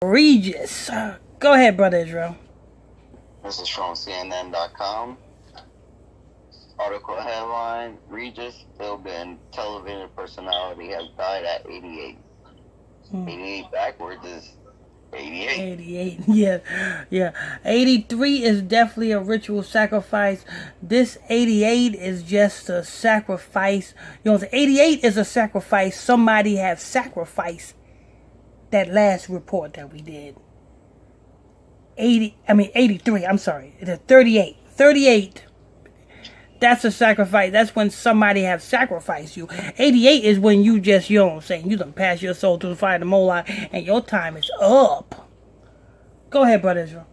Regis. Go ahead, Brother Israel. This is from CNN.com. Article headline: Regis Philbin, television personality, has died at 88. 88 backwards is 88. 88, yeah. 83 is definitely a ritual sacrifice. This 88 is just a sacrifice. 88 is a sacrifice. Somebody has sacrificed that last report that we did. 83, I'm sorry. It's 38. 38. That's a sacrifice. That's when somebody have sacrificed you. 88 is when you just, you done pass your soul to the fire of the Moloch and your time is up. Go ahead, Brother Israel.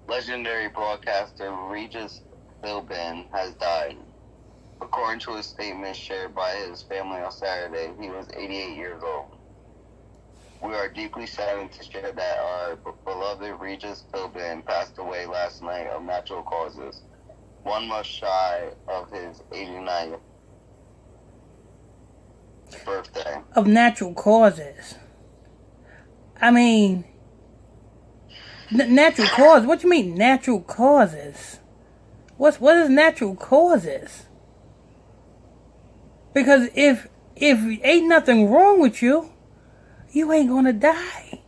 Legendary broadcaster Regis Philbin has died. According to a statement shared by his family on Saturday, he was 88 years old. We are deeply saddened to share that our beloved Regis Philbin passed away last night of natural causes, 1 month shy of his 89th birthday. Of natural causes. I mean, natural cause. What you mean natural causes? What is natural causes? Because if ain't nothing wrong with you, you ain't gonna die.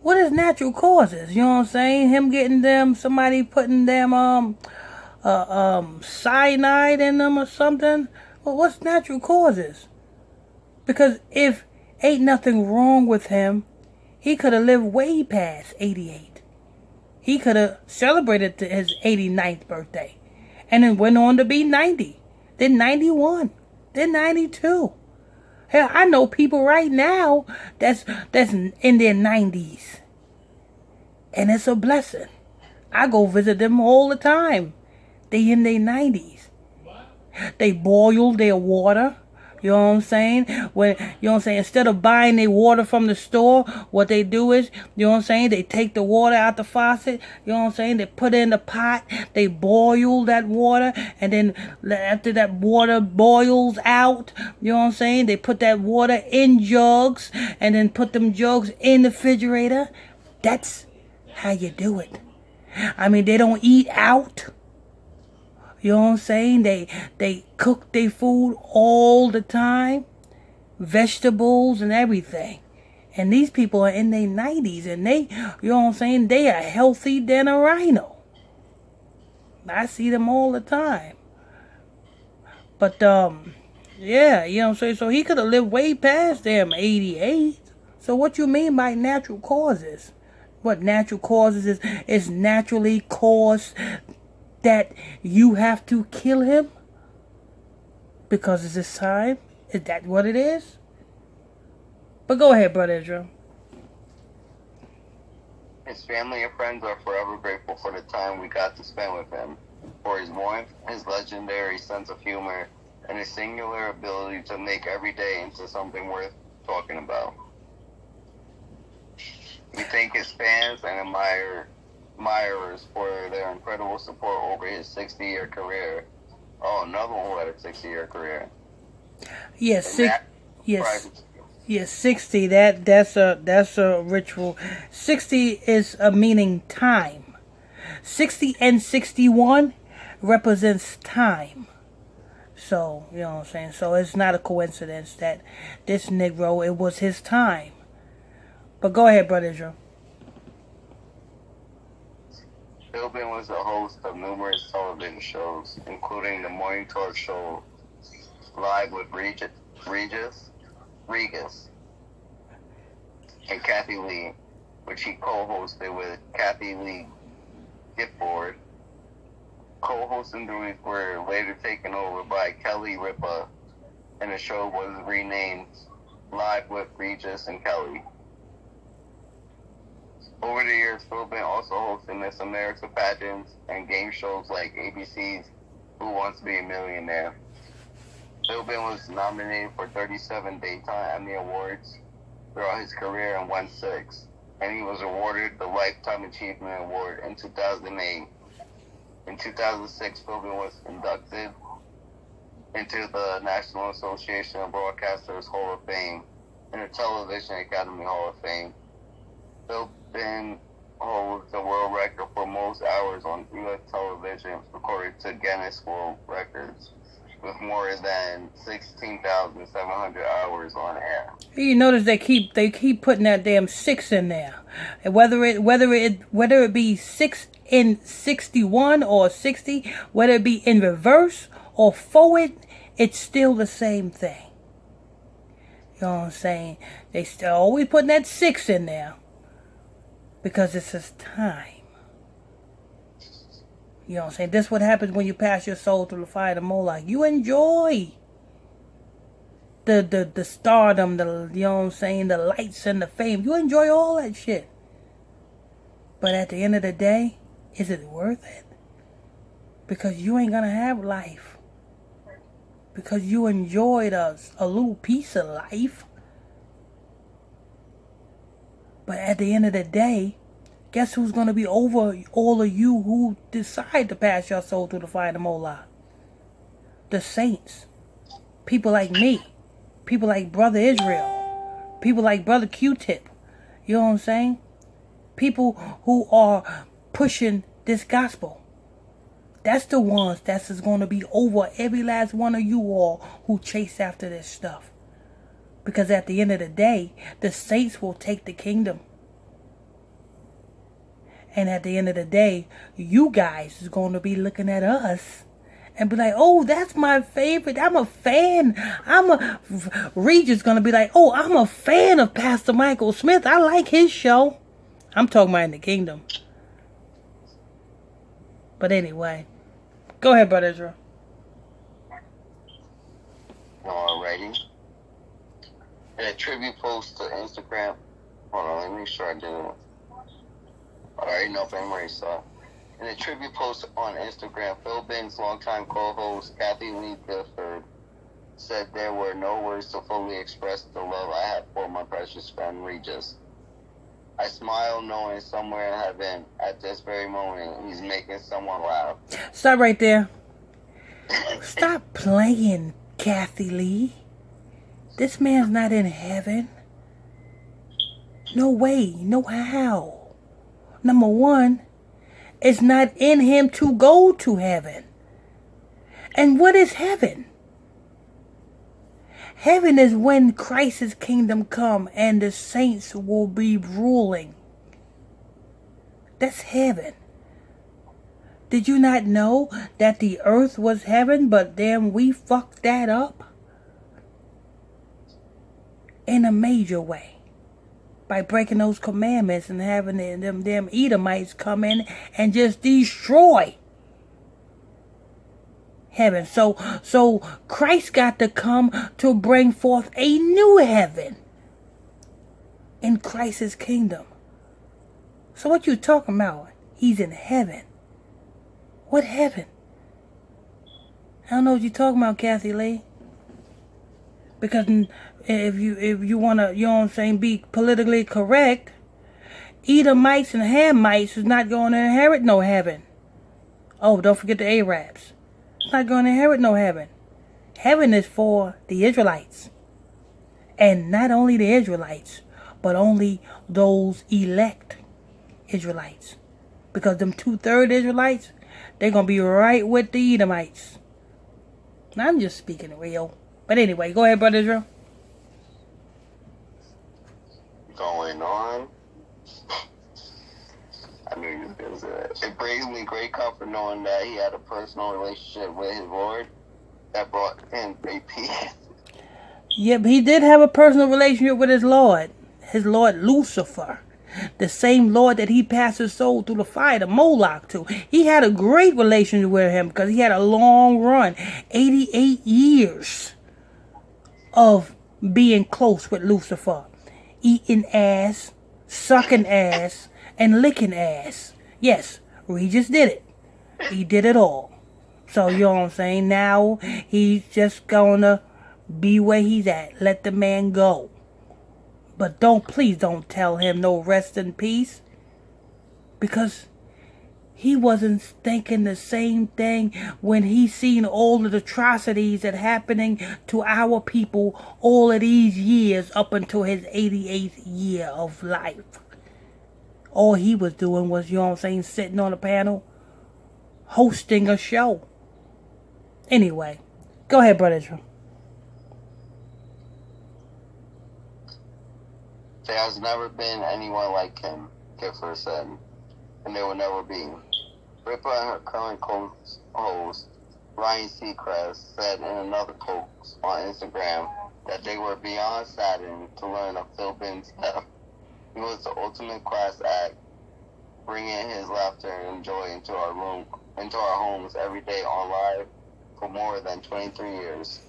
What is natural causes? You know what I'm saying? Him getting them, somebody putting them cyanide in them or something. Well, what's natural causes? Because if ain't nothing wrong with him, he could have lived way past 88. He could have celebrated his 89th birthday and then went on to be 90, then 91, then 92. Hell, I know people right now that's in their 90s. And it's a blessing. I go visit them all the time. They in their 90s. They boil their water. You know what I'm saying? Instead of buying their water from the store, what they do is, they take the water out the faucet, they put it in the pot, they boil that water, and then after that water boils out, they put that water in jugs, and then put them jugs in the refrigerator. That's how you do it. I mean, they don't eat out. You know what I'm saying? They cook their food all the time. Vegetables and everything. And these people are in their 90s and they are healthy than a rhino. I see them all the time. But, yeah, so he could have lived way past them 88. So what you mean by natural causes? What natural causes is naturally caused that you have to kill him because it's his time? Is that what it is? But go ahead, Brother Israel. His family and friends are forever grateful for the time we got to spend with him, for his warmth, his legendary sense of humor, and his singular ability to make every day into something worth talking about. We thank his fans and admirers for their incredible support over his 60-year career. Oh, another one who had a 60-year career. Yes, 60. That's a ritual. 60 is a meaning time. 60 and 61 represents time. So, you know what I'm saying? So it's not a coincidence that this Negro, it was his time. But go ahead, Brother Israel. Philbin was the host of numerous television shows, including the morning talk show Live with Regis, and Kathy Lee, which he co-hosted with Kathy Lee Gifford. Co-hosting duties were later taken over by Kelly Ripa, and the show was renamed Live with Regis and Kelly. Over the years, Philbin also hosted Miss America pageants and game shows like ABC's Who Wants to Be a Millionaire. Philbin was nominated for 37 Daytime Emmy Awards throughout his career and won 6. And he was awarded the Lifetime Achievement Award in 2008. In 2006, Philbin was inducted into the National Association of Broadcasters Hall of Fame and the Television Academy Hall of Fame. Philbin holds the world record for most hours on U.S. television, according to Guinness World Records, with more than 16,700 hours on air. You notice they keep putting that damn 6 in there, and whether it be 6 in 61 or 60, whether it be in reverse or forward, it's still the same thing. You know what I'm saying? They still always putting that 6 in there because it's his time. You know what I'm saying? This is what happens when you pass your soul through the fire of Moloch. You enjoy the stardom, you know what I'm saying, the lights and the fame. You enjoy all that shit. But at the end of the day, is it worth it? Because you ain't gonna have life. Because you enjoyed a little piece of life. But at the end of the day, guess who's going to be over all of you who decide to pass your soul through the fire of Moloch? The saints. People like me. People like Brother Israel. People like Brother Q-Tip. You know what I'm saying? People who are pushing this gospel. That's the ones that's going to be over every last one of you all who chase after this stuff. Because at the end of the day, the saints will take the kingdom. And at the end of the day, you guys is going to be looking at us and be like, oh, that's my favorite. I'm a fan. Regis going to be like, oh, I'm a fan of Pastor Michael Smith. I like his show. I'm talking about in the kingdom. But anyway, go ahead, Brother Israel. Alrighty. In a tribute post to Instagram. Hold on, let me make sure I did it. Alright, no, I'm ready, so. In a tribute post on Instagram, Philbin's longtime co-host, Kathy Lee Gifford, said there were no words to fully express the love I have for my precious friend Regis. I smile knowing somewhere in heaven, at this very moment, he's making someone laugh. Stop right there. Stop playing, Kathy Lee. This man's not in heaven. No way, no how. Number one, it's not in him to go to heaven. And what is heaven? Heaven is when Christ's kingdom come and the saints will be ruling. That's heaven. Did you not know that the earth was heaven, but then we fucked that up? In a major way. By breaking those commandments and having them Edomites come in and just destroy heaven. So Christ got to come to bring forth a new heaven in Christ's kingdom. So what you talking about? He's in heaven. What heaven? I don't know what you're talking about, Kathy Lee. Because if you want to, you know what I'm saying, be politically correct, Edomites and Hamites is not going to inherit no heaven. Oh, don't forget the Arabs. It's not going to inherit no heaven. Heaven is for the Israelites. And not only the Israelites, but only those elect Israelites. Because them 2/3 Israelites, they're going to be right with the Edomites. I'm just speaking real. But anyway, go ahead, Brother Israel. Going on. I knew you were going to say. It brings me great comfort knowing that he had a personal relationship with his Lord that brought him great peace. Yep, he did have a personal relationship with his Lord Lucifer. The same Lord that he passed his soul through the fire of Moloch to. He had a great relationship with him because he had a long run. 88 years of being close with Lucifer. Eating ass, sucking ass, and licking ass. Yes, Regis did it. He did it all. So, you know what I'm saying? Now, he's just gonna be where he's at. Let the man go. But please don't tell him no rest in peace. Because he wasn't thinking the same thing when he seen all of the atrocities that happening to our people all of these years up until his 88th year of life. All he was doing was, you know what I'm saying, sitting on a panel, hosting a show. Anyway, go ahead, Brother Israel. There has never been anyone like him, Gifford said, and there will never be. Ripper and her current co-host, Ryan Seacrest, said in another post on Instagram that they were beyond saddened to learn of Philbin's death. He was the ultimate class act, bringing his laughter and joy into our homes every day on live for more than 23 years.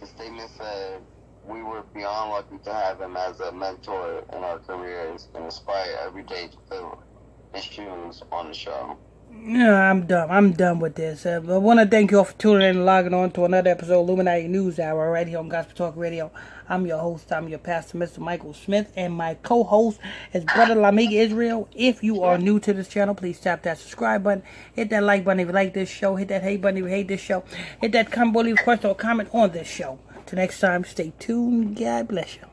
The statement said, "We were beyond lucky to have him as a mentor in our careers and aspire every day to fill his shoes on the show." Yeah, I'm done. I'm done with this. I want to thank you all for tuning in and logging on to another episode of Illuminati News Hour right here on Gospel Talk Radio. I'm your host. I'm your pastor, Mr. Michael Smith, and my co-host is Brother Lamig Israel. If you are new to this channel, please tap that subscribe button. Hit that like button if you like this show. Hit that hate button if you hate this show. Hit that comment below, leave a question or comment on this show. Till next time, stay tuned. God bless you.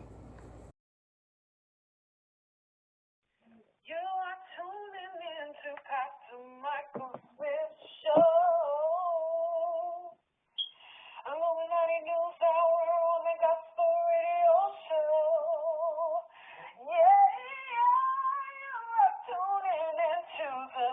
You are tuning in to Pastor Michael Smith Show. Illuminati News Hour on the Gospel Radio Show. Yeah, you are tuning into the